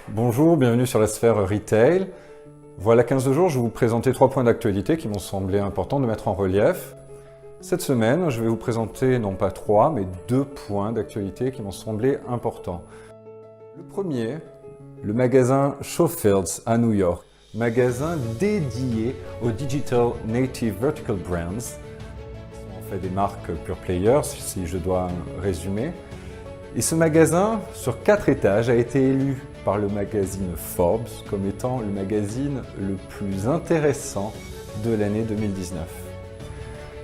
Bonjour, bienvenue sur la sphère retail. Voilà 15 jours, je vais vous présenter 3 points d'actualité qui m'ont semblé importants de mettre en relief. Cette semaine, je vais vous présenter non pas 3, mais 2 points d'actualité qui m'ont semblé importants. Le premier, le magasin Schofields à New York, magasin dédié aux Digital Native Vertical Brands. On fait des marques pure players, si je dois résumer. Et ce magasin, sur 4 étages, a été élu par le magazine Forbes comme étant le magazine le plus intéressant de l'année 2019.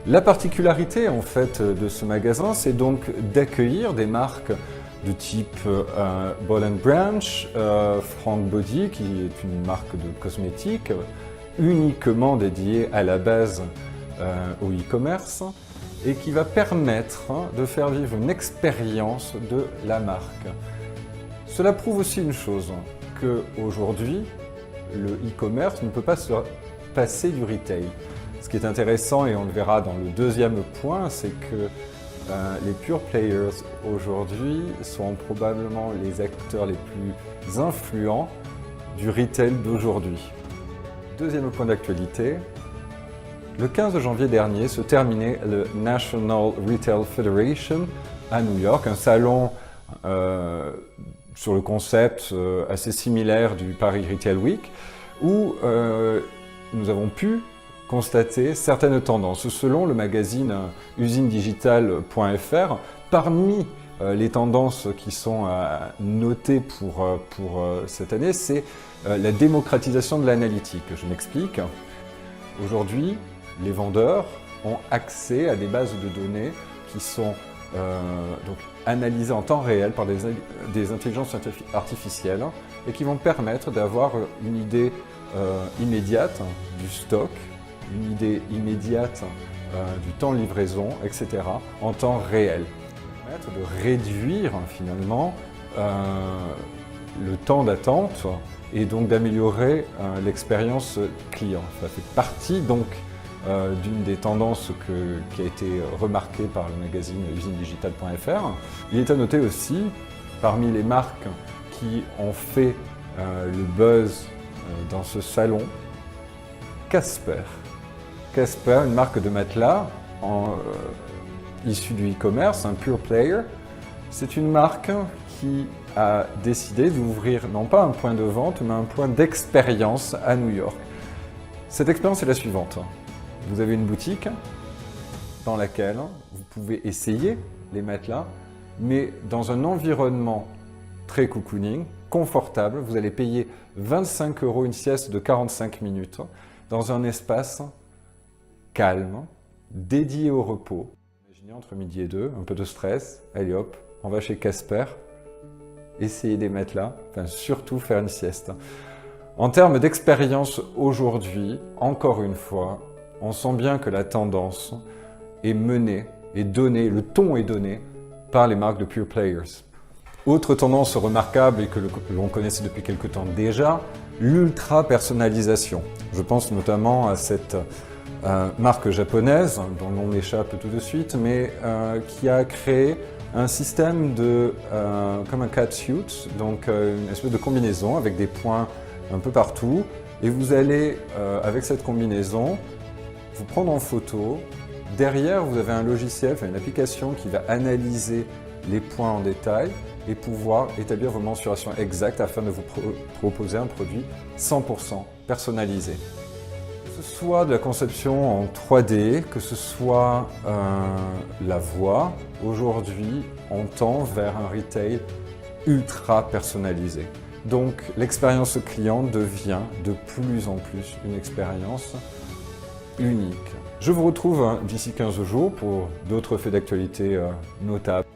La particularité en fait de ce magasin, c'est donc d'accueillir des marques de type Ball & Branch, Frank Body, qui est une marque de cosmétiques uniquement dédiée à la base au e-commerce, et qui va permettre de faire vivre une expérience de la marque. Cela prouve aussi une chose, qu'aujourd'hui, le e-commerce ne peut pas se passer du retail. Ce qui est intéressant, et on le verra dans le deuxième point, c'est que les pure players aujourd'hui sont probablement les acteurs les plus influents du retail d'aujourd'hui. Deuxième point d'actualité. Le 15 janvier dernier se terminait le National Retail Federation à New York, un salon sur le concept assez similaire du Paris Retail Week, où nous avons pu constater certaines tendances. Selon le magazine usinedigital.fr, parmi les tendances qui sont notées pour cette année, c'est la démocratisation de l'analytique. Je m'explique. Aujourd'hui, les vendeurs ont accès à des bases de données qui sont donc analysées en temps réel par des intelligences artificielles et qui vont permettre d'avoir une idée immédiate du stock, une idée immédiate du temps de livraison, etc. en temps réel. Permettre de réduire finalement le temps d'attente et donc d'améliorer l'expérience client. Ça fait partie donc d'une des tendances qui a été remarquée par le magazine usinedigital.fr. Il est à noter aussi, parmi les marques qui ont fait le buzz dans ce salon, Casper. Casper, une marque de matelas issue du e-commerce, un pure player. C'est une marque qui a décidé d'ouvrir non pas un point de vente, mais un point d'expérience à New York. Cette expérience est la suivante. Vous avez une boutique dans laquelle vous pouvez essayer les matelas, mais dans un environnement très cocooning, confortable. Vous allez payer 25 € une sieste de 45 minutes dans un espace calme, dédié au repos. Imaginez entre midi et 2, un peu de stress, allez hop, on va chez Casper, essayer des matelas, enfin surtout faire une sieste. En termes d'expérience aujourd'hui, encore une fois, on sent bien que la tendance est menée, est donnée, le ton est donné par les marques de pure players. Autre tendance remarquable et que l'on connaissait depuis quelque temps déjà, l'ultra-personnalisation. Je pense notamment à cette marque japonaise, dont le nom m'échappe tout de suite, mais qui a créé un système comme un catsuit, donc une espèce de combinaison avec des points un peu partout. Et vous allez, avec cette combinaison, vous prendre en photo. Derrière, vous avez un logiciel, une application qui va analyser les points en détail et pouvoir établir vos mensurations exactes afin de vous proposer un produit 100% personnalisé. Que ce soit de la conception en 3D, que ce soit la voix, aujourd'hui, on tend vers un retail ultra personnalisé. Donc, l'expérience client devient de plus en plus une expérience unique. Je vous retrouve d'ici 15 jours pour d'autres faits d'actualité notables.